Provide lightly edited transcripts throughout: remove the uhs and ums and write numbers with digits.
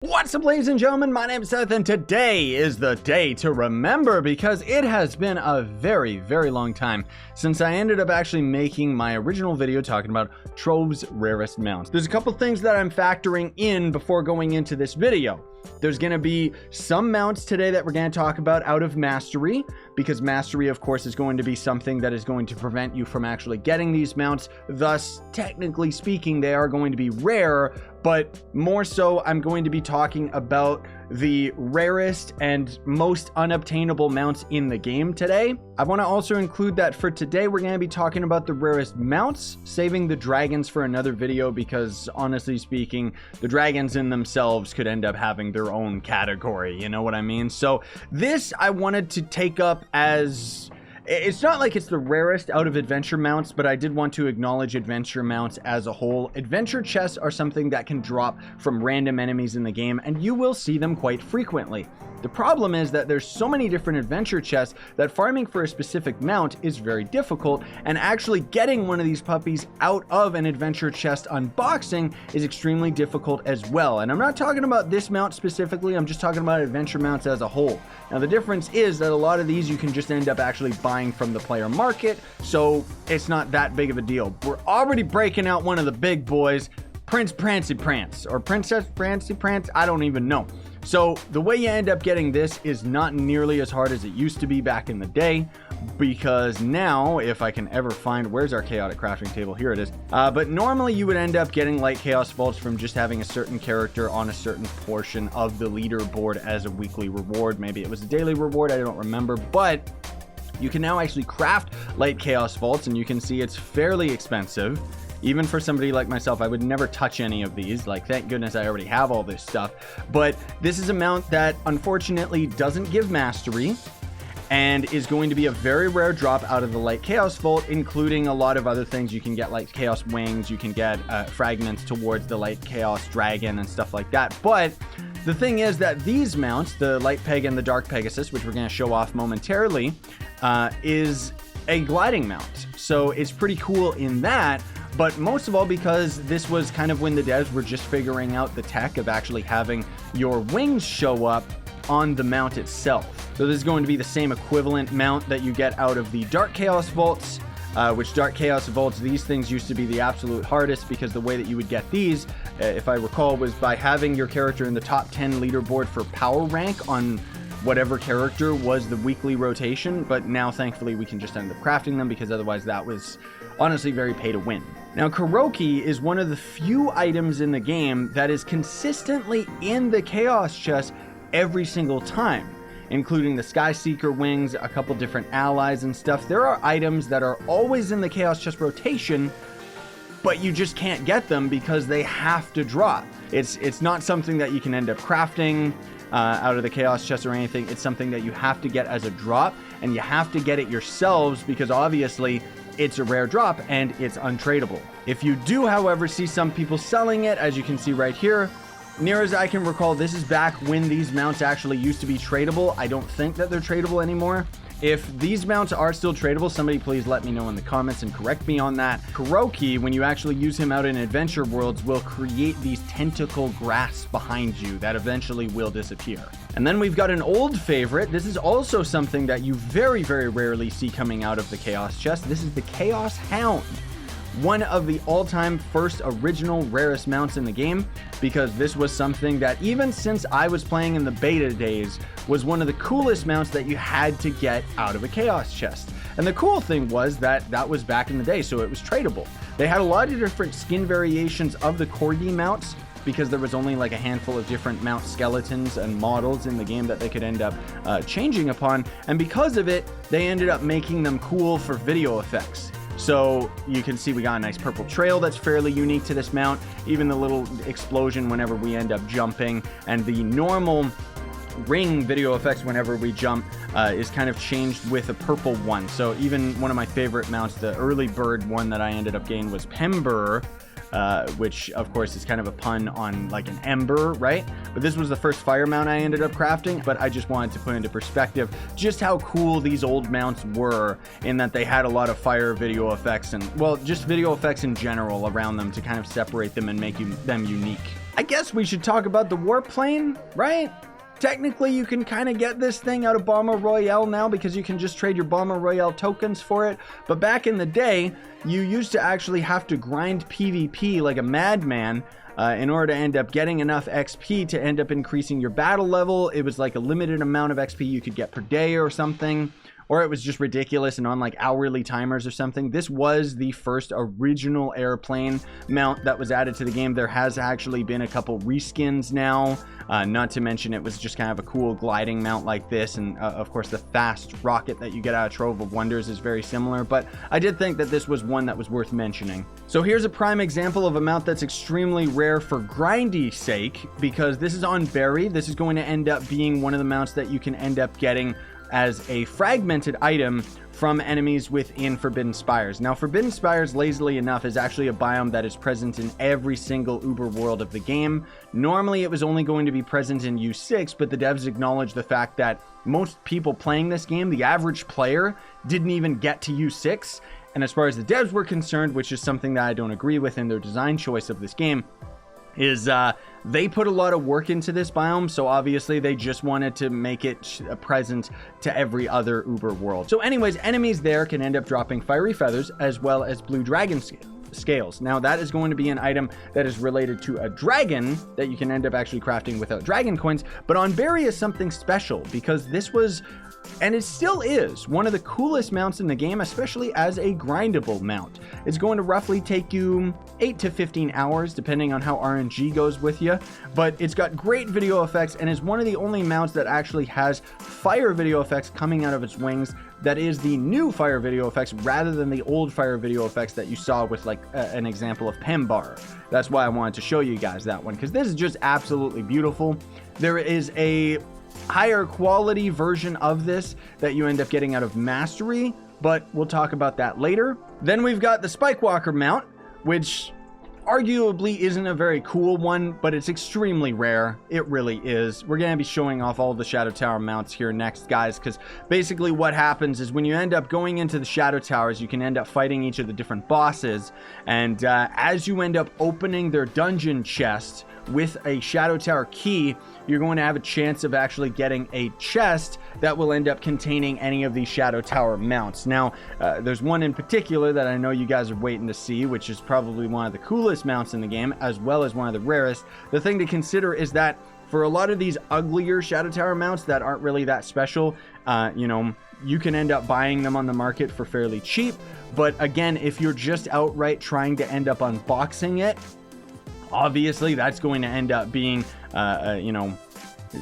What's up, ladies and gentlemen? My name is Scythe, and today is the day to remember because it has been a very long time since I ended up actually making my original video talking about TROVE'S rarest mounts. There's a couple things that I'm factoring in before going into this video. There's going to be some mounts today that we're going to talk about out of mastery, because mastery, of course, is going to be something that is going to prevent you from actually getting these mounts. Thus, technically speaking, they are going to be rare, but more so, I'm going to be talking about the rarest and most unobtainable mounts in the game today. I want to also include that for today, we're going to be talking about the rarest mounts, saving the dragons for another video, because honestly speaking, the dragons in themselves could end up having their own category, you know what I mean? So this I wanted to take up as... It's not like it's the rarest out of adventure mounts, but I did want to acknowledge adventure mounts as a whole. Adventure chests are something that can drop from random enemies in the game, and you will see them quite frequently. The problem is that there's so many different adventure chests that farming for a specific mount is very difficult, and actually getting one of these puppies out of an adventure chest unboxing is extremely difficult as well. And I'm not talking about this mount specifically, I'm just talking about adventure mounts as a whole. Now the difference is that a lot of these you can just end up actually buying from the player market, so it's not that big of a deal. We're already breaking out one of the big boys, Prince Prancy Prance, or Princess Prancy Prance, I don't even know. So the way you end up getting this is not nearly as hard as it used to be back in the day, because now, if I can ever find, where's our chaotic crafting table? Here it is. But normally you would end up getting light chaos vaults from just having a certain character on a certain portion of the leaderboard as a weekly reward. Maybe it was a daily reward, I don't remember, but you can now actually craft light chaos vaults, and you can see it's fairly expensive. Even for somebody like myself, I would never touch any of these. Like, thank goodness I already have all this stuff. But this is a mount that unfortunately doesn't give mastery and is going to be a very rare drop out of the light chaos vault, including a lot of other things. You can get like chaos wings, you can get fragments towards the light chaos dragon and stuff like that. But the thing is that these mounts, the light peg and the dark pegasus, which we're going to show off momentarily, is a gliding mount. So it's pretty cool in that. But most of all, because this was kind of when the devs were just figuring out the tech of actually having your wings show up on the mount itself. So this is going to be the same equivalent mount that you get out of the Dark Chaos Vaults, which Dark Chaos Vaults, these things used to be the absolute hardest, because the way that you would get these, if I recall, was by having your character in the top 10 leaderboard for power rank on whatever character was the weekly rotation. But now thankfully we can just end up crafting them, because otherwise that was honestly very pay to win. Now Kuroky is one of the few items in the game that is consistently in the chaos chest every single time, including the Sky Seeker wings, a couple different allies and stuff. There are items that are always in the chaos chest rotation, but you just can't get them because they have to drop. It's not something that you can end up crafting out of the chaos chest or anything. It's something that you have to get as a drop, and you have to get it yourselves, because obviously it's a rare drop and it's untradeable. If you do, however, see some people selling it, as you can see right here, near as I can recall, this is back when these mounts actually used to be tradable. I don't think that they're tradable anymore. If these mounts are still tradable, somebody please let me know in the comments and correct me on that. Kuroky, when you actually use him out in adventure worlds, will create these tentacle grass behind you that eventually will disappear. And then we've got an old favorite. This is also something that you very rarely see coming out of the chaos chest. This is the Chaos Hound. One of the all-time first original rarest mounts in the game, because this was something that even since I was playing in the beta days was one of the coolest mounts that you had to get out of a chaos chest. And the cool thing was that that was back in the day, so it was tradable. They had a lot of different skin variations of the corgi mounts, because there was only like a handful of different mount skeletons and models in the game that they could end up changing upon, and because of it they ended up making them cool for video effects. So you can see we got a nice purple trail that's fairly unique to this mount, even the little explosion whenever we end up jumping, and the normal ring video effects whenever we jump is kind of changed with a purple one. So even one of my favorite mounts, the early bird one that I ended up getting, was Pember, which of course is kind of a pun on like an ember, right? But this was the first fire mount I ended up crafting, but I just wanted to put into perspective just how cool these old mounts were, in that they had a lot of fire video effects and, well, just video effects in general around them to kind of separate them and make them unique. I guess we should talk about the Warplane, right? Technically, you can kind of get this thing out of Bomber Royale now because you can just trade your Bomber Royale tokens for it. But back in the day, you used to actually have to grind PvP like a madman in order to end up getting enough XP to end up increasing your battle level. It was like a limited amount of XP you could get per day or something. Or it was just ridiculous and on like hourly timers or something. This was the first original airplane mount that was added to the game. There has actually been a couple reskins now. Not to mention it was just kind of a cool gliding mount like this. And of course the fast rocket that you get out of Trove of Wonders is very similar. But I did think that this was one that was worth mentioning. So here's a prime example of a mount that's extremely rare for grindy sake. Because this is on Berry. This is going to end up being one of the mounts that you can end up getting as a fragmented item from enemies within Forbidden Spires. Now, Forbidden Spires, lazily enough, is actually a biome that is present in every single Uber world of the game. Normally, it was only going to be present in U6, but the devs acknowledged the fact that most people playing this game, the average player, didn't even get to U6. And as far as the devs were concerned, which is something that I don't agree with in their design choice of this game, is they put a lot of work into this biome, so obviously they just wanted to make it present to every other Uber world. So anyways, enemies there can end up dropping fiery feathers as well as blue dragon scales. Now that is going to be an item that is related to a dragon that you can end up actually crafting without dragon coins, but on Berry is something special because this was, and it still is, one of the coolest mounts in the game, especially as a grindable mount. It's going to roughly take you 8 to 15 hours, depending on how RNG goes with you, but it's got great video effects and is one of the only mounts that actually has fire video effects coming out of its wings. That is the new fire video effects rather than the old fire video effects that you saw with like an example of Pembar. That's why I wanted to show you guys that one, because this is just absolutely beautiful. There is a higher quality version of this that you end up getting out of Mastery, but we'll talk about that later. Then we've got the Spikewalker mount, which arguably isn't a very cool one, but it's extremely rare. It really is. We're going to be showing off all the Shadow Tower mounts here next, guys, because basically what happens is when you end up going into the Shadow Towers, you can end up fighting each of the different bosses, and as you end up opening their dungeon chest with a Shadow Tower key, you're going to have a chance of actually getting a chest that will end up containing any of these Shadow Tower mounts. Now, there's one in particular that I know you guys are waiting to see, which is probably one of the coolest mounts in the game, as well as one of the rarest. The thing to consider is that for a lot of these uglier Shadow Tower mounts that aren't really that special, you know, you can end up buying them on the market for fairly cheap. But again, if you're just outright trying to end up unboxing it, obviously that's going to end up being, you know,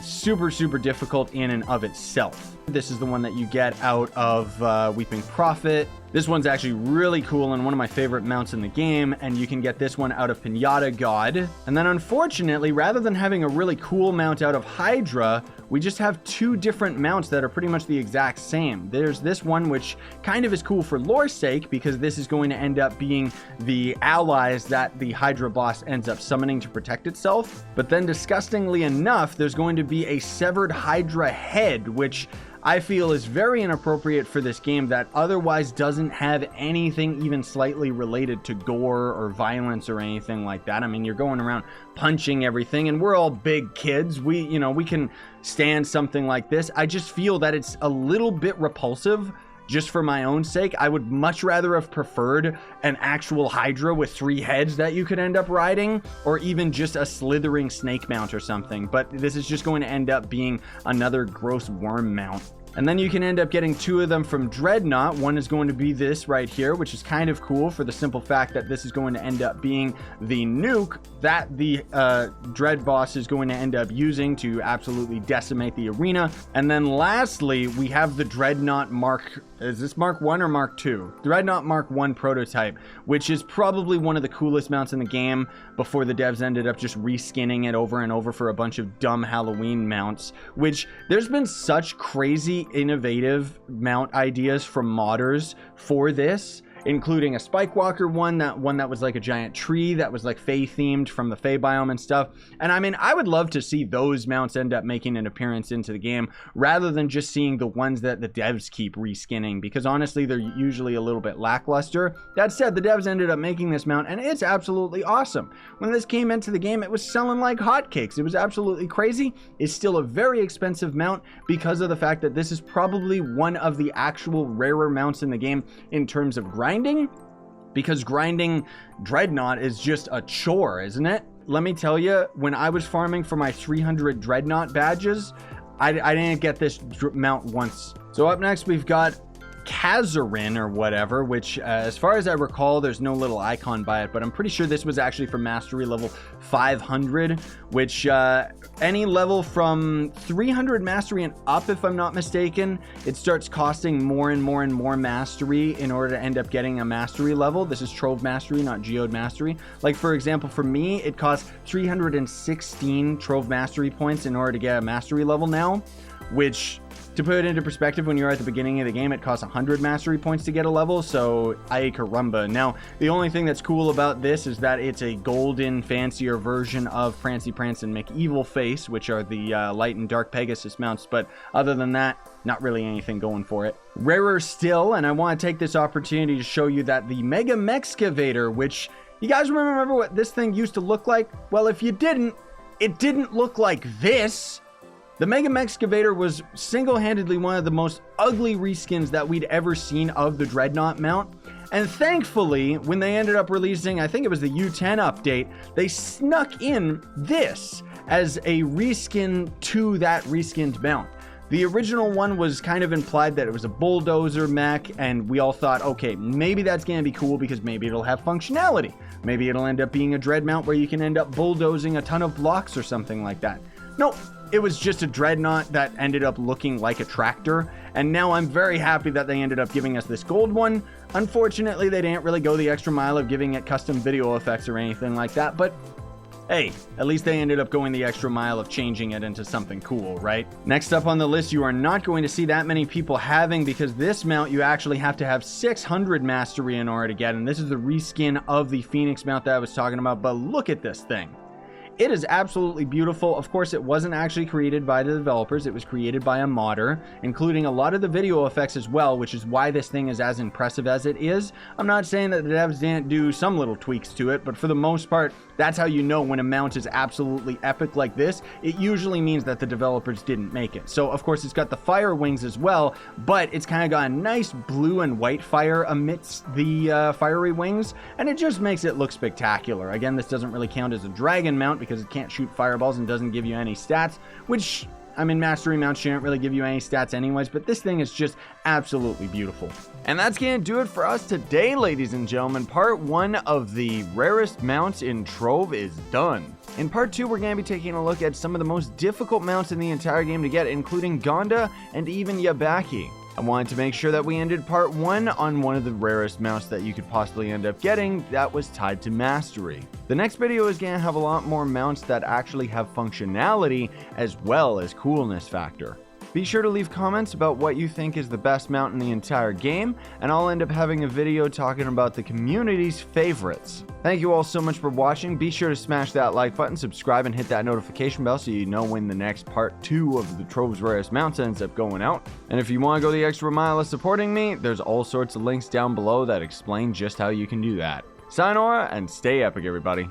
super difficult in and of itself. This is the one that you get out of Weeping Prophet. This one's actually really cool and one of my favorite mounts in the game, and you can get this one out of Pinata God. And then unfortunately, rather than having a really cool mount out of Hydra, we just have two different mounts that are pretty much the exact same. There's this one, which kind of is cool for lore's sake, because this is going to end up being the allies that the Hydra boss ends up summoning to protect itself. But then disgustingly enough, there's going to be a severed Hydra head, which I feel is very inappropriate for this game that otherwise doesn't have anything even slightly related to gore or violence or anything like that. I mean, you're going around punching everything, and we're all big kids. We can stand something like this. I just feel that it's a little bit repulsive. Just for my own sake, I would much rather have preferred an actual Hydra with 3 heads that you could end up riding, or even just a slithering snake mount or something. But this is just going to end up being another gross worm mount. And then you can end up getting 2 of them from Dreadnought. One is going to be this right here, which is kind of cool for the simple fact that this is going to end up being the nuke that the Dread boss is going to end up using to absolutely decimate the arena. And then lastly, we have the Dreadnought Mark, is this Mark 1 or Mark 2? Dreadnought Mark 1 prototype, which is probably one of the coolest mounts in the game before the devs ended up just reskinning it over and over for a bunch of dumb Halloween mounts, which there's been such crazy innovative mount ideas from modders for this, including a Spike Walker one that was like a giant tree that was like Fae themed from the Fae biome and stuff. And I mean, I would love to see those mounts end up making an appearance into the game rather than just seeing the ones that the devs keep reskinning, because honestly they're usually a little bit lackluster. That said, the devs ended up making this mount and it's absolutely awesome. When this came into the game, it was selling like hotcakes. It was absolutely crazy. It's still a very expensive mount because of the fact that this is probably one of the actual rarer mounts in the game in terms of grinding, because grinding Dreadnought is just a chore, isn't it? Let me tell you, when I was farming for my 300 Dreadnought badges, I didn't get this mount once. So up next we've got Kazarin or whatever, which as far as I recall, there's no little icon by it, but I'm pretty sure this was actually for mastery level 500, which any level from 300 mastery and up, if I'm not mistaken, it starts costing more and more and more mastery in order to end up getting a mastery level. This is Trove mastery, not Geode mastery. Like for example, for me, it costs 316 Trove mastery points in order to get a mastery level now, which, to put it into perspective, when you're at the beginning of the game, it costs 100 mastery points to get a level, so ay caramba. Now, the only thing that's cool about this is that it's a golden, fancier version of Prancy Prance and McEvil Face, which are the light and dark Pegasus mounts, but other than that, not really anything going for it. Rarer still, and I want to take this opportunity to show you that the Megohm Excavator, which, you guys remember what this thing used to look like? Well, if you didn't, it didn't look like this. The Megohm Excavator was single-handedly one of the most ugly reskins that we'd ever seen of the Dreadnought mount. And thankfully, when they ended up releasing, I think it was the U10 update, they snuck in this as a reskin to that reskinned mount. The original one was kind of implied that it was a bulldozer mech, and we all thought, okay, maybe that's going to be cool because maybe it'll have functionality. Maybe it'll end up being a dread mount where you can end up bulldozing a ton of blocks or something like that. Nope. It was just a Dreadnought that ended up looking like a tractor, and now I'm very happy that they ended up giving us this gold one. Unfortunately, they didn't really go the extra mile of giving it custom video effects or anything like that, but hey, at least they ended up going the extra mile of changing it into something cool, right? Next up on the list, you are not going to see that many people having, because this mount you actually have to have 600 mastery in order to get, and this is the reskin of the Phoenix mount that I was talking about, but look at this thing. It is absolutely beautiful. Of course, it wasn't actually created by the developers. It was created by a modder, including a lot of the video effects as well, which is why this thing is as impressive as it is. I'm not saying that the devs didn't do some little tweaks to it, but for the most part, that's how you know when a mount is absolutely epic like this. It usually means that the developers didn't make it. So, of course, it's got the fire wings as well, but it's kind of got a nice blue and white fire amidst the fiery wings, and it just makes it look spectacular. Again, this doesn't really count as a dragon mount because it can't shoot fireballs and doesn't give you any stats, which, I mean, mastery mounts shouldn't really give you any stats anyways, but this thing is just absolutely beautiful. And that's gonna do it for us today, ladies and gentlemen. Part 1 of the rarest mounts in Trove is done. In part 2, we're gonna be taking a look at some of the most difficult mounts in the entire game to get, including Gonda and even Yabaki. I wanted to make sure that we ended part 1 on one of the rarest mounts that you could possibly end up getting that was tied to mastery. The next video is going to have a lot more mounts that actually have functionality as well as coolness factor. Be sure to leave comments about what you think is the best mount in the entire game, and I'll end up having a video talking about the community's favorites. Thank you all so much for watching. Be sure to smash that like button, subscribe, and hit that notification bell so you know when the next part 2 of the Trove's Rarest Mounts ends up going out. And if you want to go the extra mile of supporting me, there's all sorts of links down below that explain just how you can do that. Sayonara and stay epic, everybody.